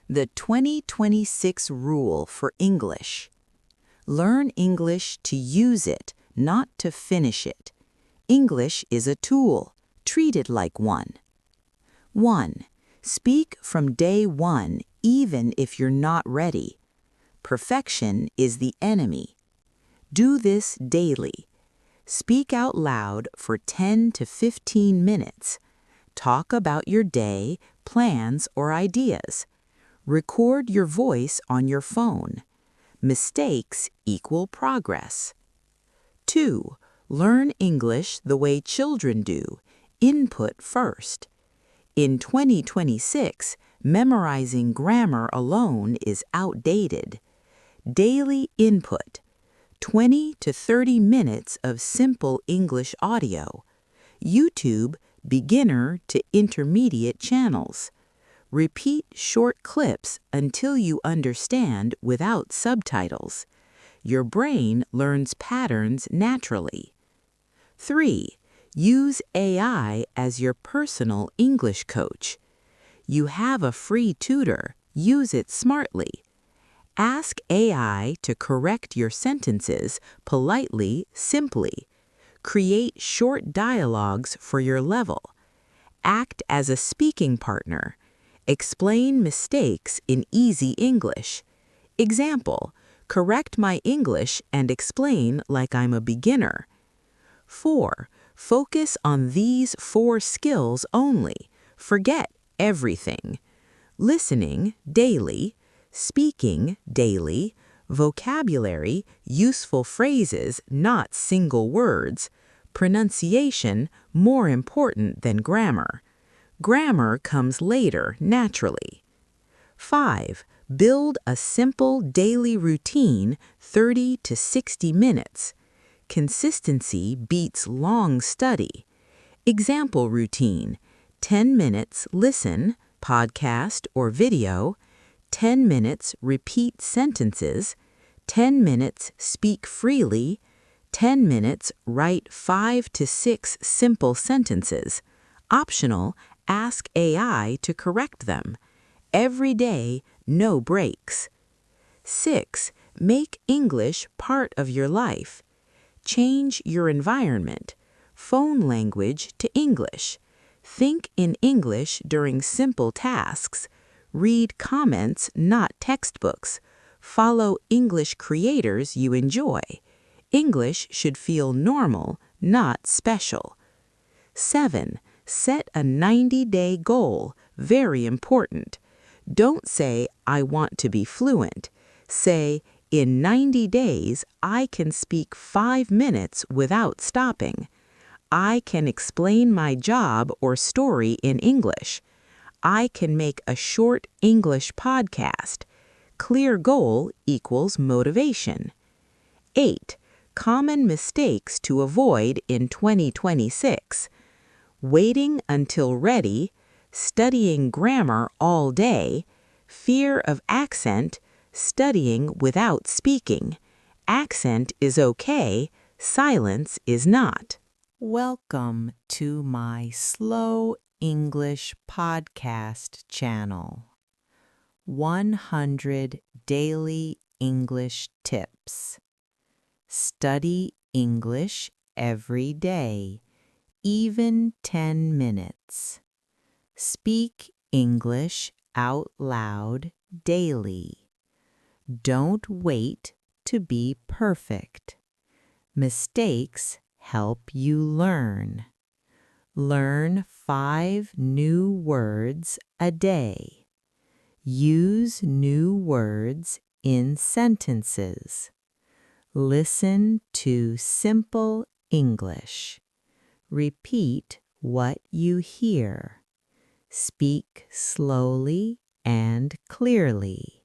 The 2026 Rule for English. Learn English to use it, not to finish it. English is a tool. Treat it like one. 1. Speak from day one, even if you're not ready. Perfection is the enemy. Do this daily. Speak out loud for 10 to 15 minutes. Talk about your day, plans, or ideas. Record your voice on your phone. Mistakes equal progress. 2. Learn English the way children do. Input first. In 2026, memorizing grammar alone is outdated. Daily input. 20 to 30 minutes of simple English audio. YouTube, beginner to intermediate channels. Repeat short clips until you understand without subtitles. Your brain learns patterns naturally. 3. Use AI as your personal English coach. You have a free tutor. Use it smartly. Ask AI to correct your sentences politely, simply. Create short dialogues for your level. Act as a speaking partner. Explain mistakes in easy English. Example, correct my English and explain like I'm a beginner. 4. Focus on these 4 skills only. Forget everything. Listening daily, speaking daily, vocabulary, useful phrases, not single words, pronunciation more important than grammar. Grammar comes later, naturally. 5. Build a simple daily routine, 30 to 60 minutes. Consistency beats long study. Example routine: 10 minutes listen, podcast or video, 10 minutes repeat sentences, 10 minutes speak freely, 10 minutes write 5 to 6 simple sentences. Optional, ask AI to correct them. Every day, no breaks. 6. Make English part of your life. Change your environment. Phone language to English. Think in English during simple tasks. Read comments, not textbooks. Follow English creators you enjoy. English should feel normal, not special. 7. Set a 90-day goal. Very important. Don't say, I want to be fluent. Say, in 90 days, I can speak 5 minutes without stopping. I can explain my job or story in English. I can make a short English podcast. Clear goal equals motivation. 8. Common mistakes to avoid in 2026. Waiting until ready, studying grammar all day, fear of accent, studying without speaking. Accent is okay, silence is not. Welcome to my Slow English Podcast channel. 100 daily English tips. Study English every day, even 10 minutes. Speak English out loud daily. Don't wait to be perfect. Mistakes help you learn. Learn 5 new words a day. Use new words in sentences. Listen to simple English. Repeat what you hear. Speak slowly and clearly.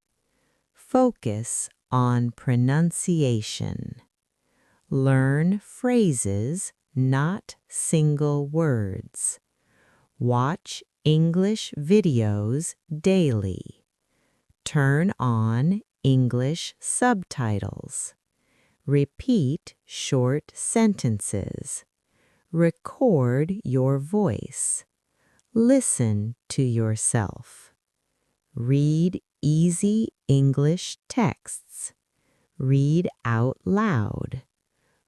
Focus on pronunciation. Learn phrases, not single words. Watch English videos daily. Turn on English subtitles. Repeat short sentences. Record your voice. Listen to yourself. Read easy English texts. Read out loud.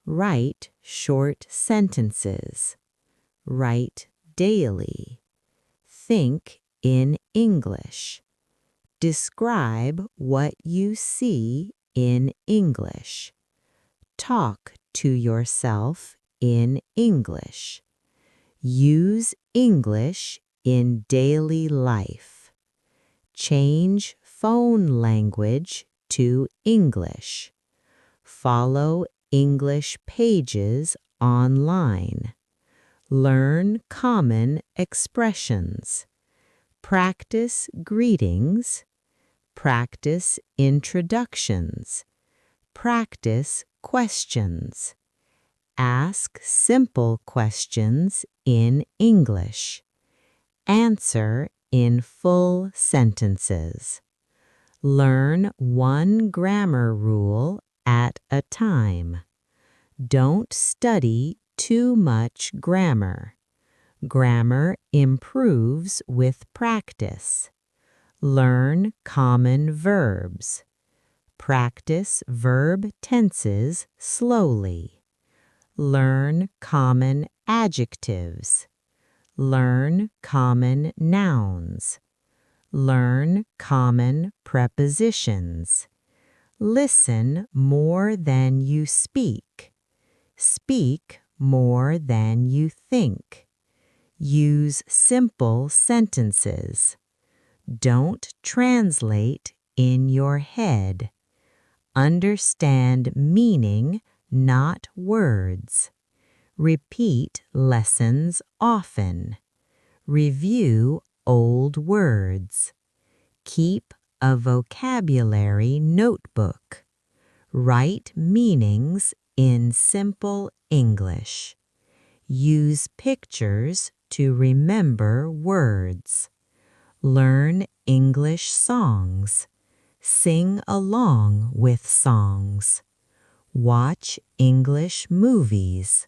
Write short sentences. Write daily. Think in English. Describe what you see in English. Talk to yourself in English. Use English in daily life. Change phone language to English. Follow English pages online. Learn common expressions. Practice greetings. Practice introductions. Practice questions. Ask simple questions in English. Answer in full sentences. Learn one grammar rule at a time. Don't study too much grammar. Grammar improves with practice. Learn common verbs. Practice verb tenses slowly. Learn common adjectives. Learn common nouns. Learn common prepositions. Listen more than you speak. Speak more than you think. Use simple sentences. Don't translate in your head. Understand meaning, not words. Repeat lessons often. Review old words. Keep a vocabulary notebook. Write meanings in simple English. Use pictures to remember words. Learn English songs. Sing along with songs. Watch English movies.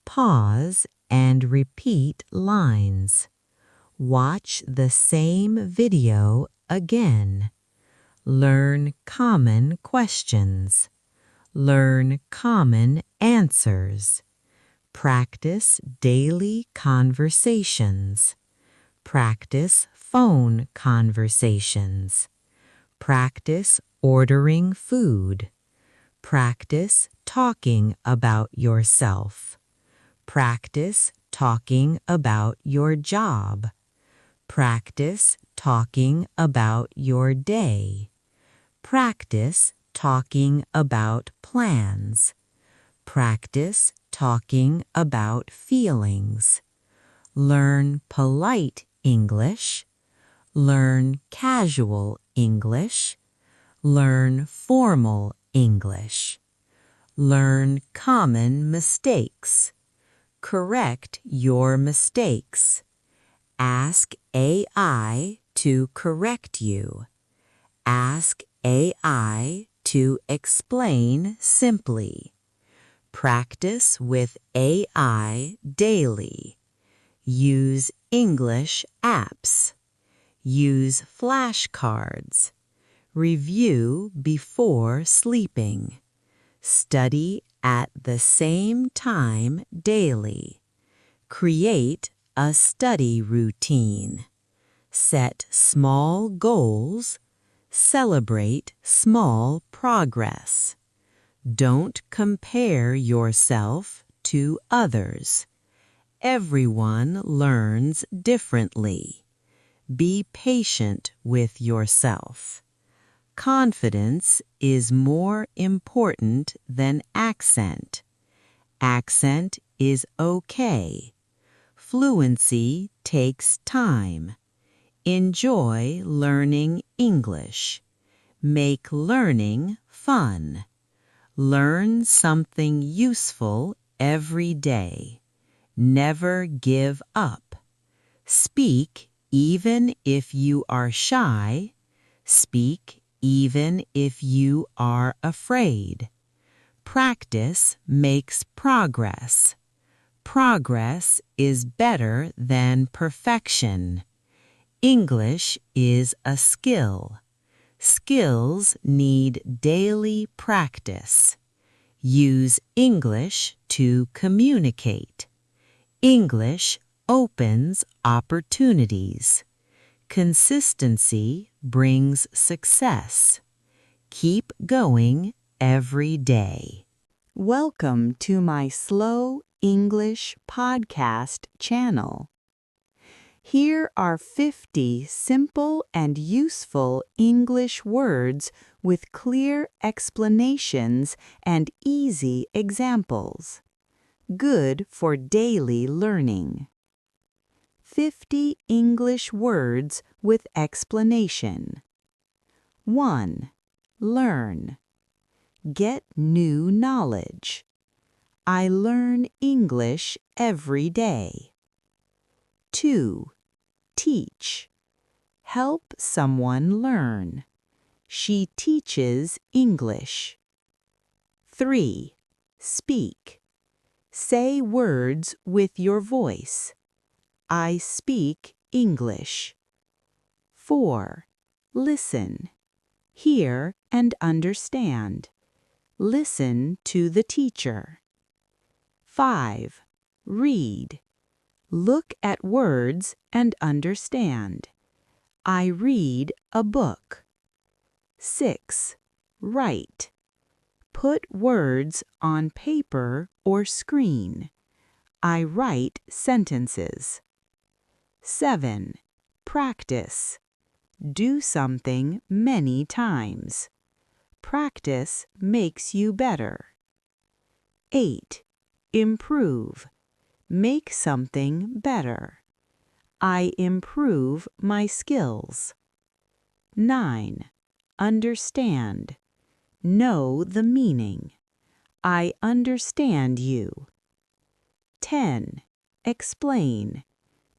Pause and repeat lines. Watch the same video again. Learn common questions. Learn common answers. Practice daily conversations. Practice phone conversations. Practice ordering food. Practice talking about yourself. Practice talking about your job. Practice talking about your day. Practice talking about plans. Practice talking about feelings. Learn polite English. Learn casual English. Learn formal English. Learn common mistakes. Correct your mistakes. Ask AI to correct you. Ask AI to explain simply. Practice with AI daily. Use English apps. Use flashcards. Review before sleeping. Study at the same time daily. Create a study routine. Set small goals. Celebrate small progress. Don't compare yourself to others. Everyone learns differently. Be patient with yourself. Confidence is more important than accent. Accent is okay. Fluency takes time. Enjoy learning English. Make learning fun. Learn something useful every day. Never give up. Speak even if you are shy. Speak even if you are afraid. Practice makes progress. Progress is better than perfection. English is a skill. Skills need daily practice. Use English to communicate. English opens opportunities. Consistency brings success. Keep going every day. Welcome to my Slow English podcast channel. Here are 50 simple and useful English words with clear explanations and easy examples. Good for daily learning. 50 English words with explanation. 1. Learn. Get new knowledge. I learn English every day. 2. Teach. Help someone learn. She teaches English. 3. Speak. Say words with your voice. I speak English. 4. Listen. Hear and understand. Listen to the teacher. 5. Read. Look at words and understand. I read a book. 6. Write. Put words on paper or screen. I write sentences. 7. Practice. Do something many times. Practice makes you better. 8. Improve. Make something better. I improve my skills. 9. Understand. Know the meaning. I understand you. 10. Explain.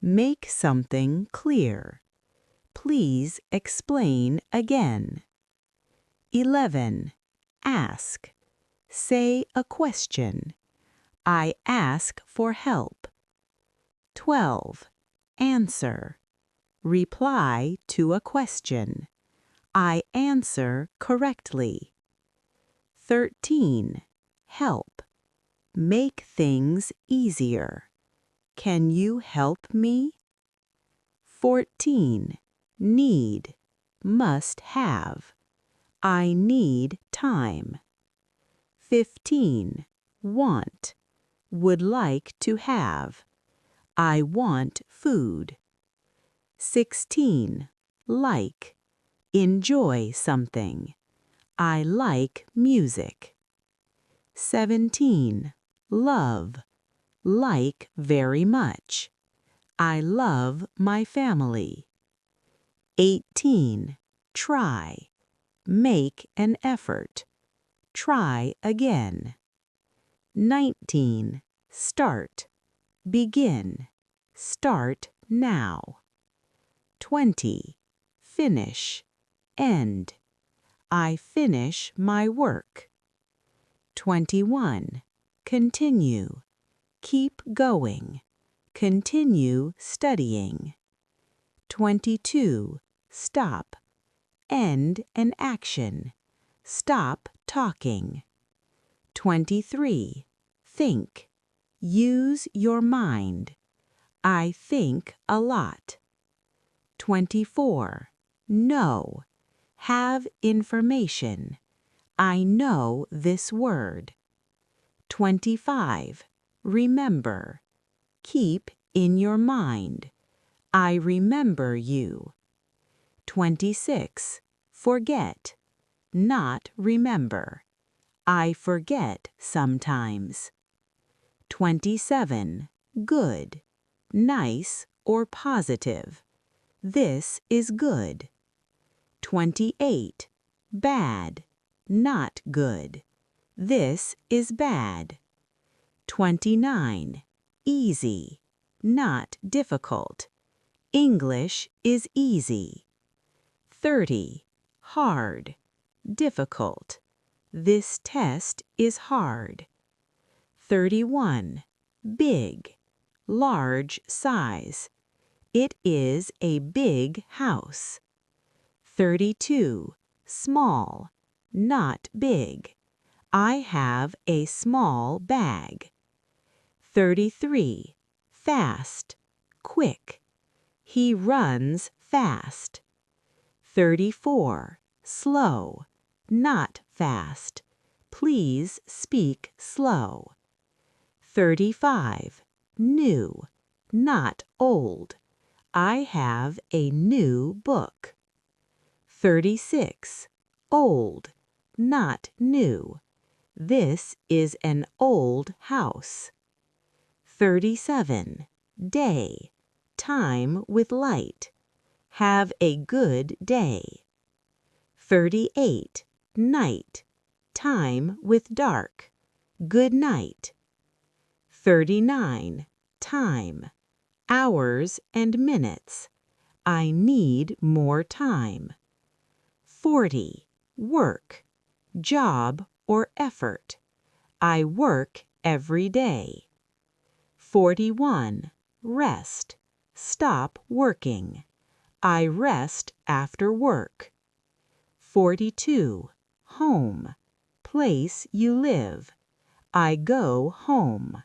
Make something clear. Please explain again. 11. Ask. Say a question. I ask for help. 12. Answer. Reply to a question. I answer correctly. 13. Help. Make things easier. Can you help me? 14. Need. Must have. I need time. 15. Want. Would like to have. I want food. 16. Like. Enjoy something. I like music. 17. Love. Like very much. I love my family. 18. Try. Make an effort. Try again. 19. Start. Begin. Start now. 20. Finish. End. I finish my work. 21. Continue. Keep going. Continue studying. 22. Stop. End an action. Stop talking. 23. Think. Use your mind. I think a lot. 24. Know. Have information. I know this word. 25. Remember. Keep in your mind. I remember you. 26. Forget. Not remember. I forget sometimes. 27. Good. Nice or positive. This is good. 28. Bad. Not good. This is bad. 29. Easy. Not difficult. English is easy. 30. Hard. Difficult. This test is hard. 31. Big. Large size. It is a big house. 32. small, not big. I have a small bag. 33. Fast, quick. He runs fast. 34. Slow, not fast. Please speak slow. 35. New, not old. I have a new book. 36. Old, not new. This is an old house. 37. Day, time with light. Have a good day. 38. Night, time with dark. Good night. 39. Time, hours and minutes. I need more time. 40. Work, job or effort. I work every day. 41. Rest, stop working. I rest after work. 42. Home, place you live. I go home.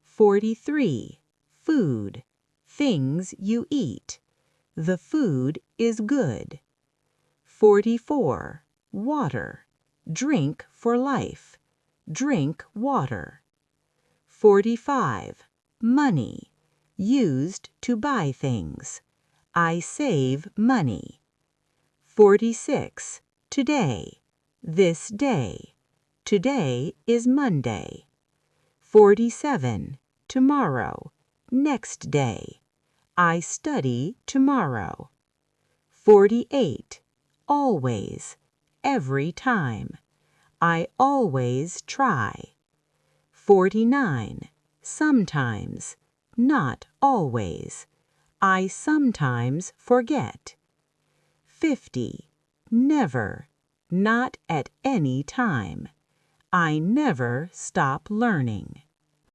43. Food, things you eat. The food is good. 44. Water, drink for life. Drink water. 45. Money, used to buy things. I save money. 46. Today, this day. Today is Monday. 47. Tomorrow, next day. I study tomorrow. 48. Always, every time. I always try. 49. Sometimes, not always. I sometimes forget. 50. Never, not at any time. I never stop learning.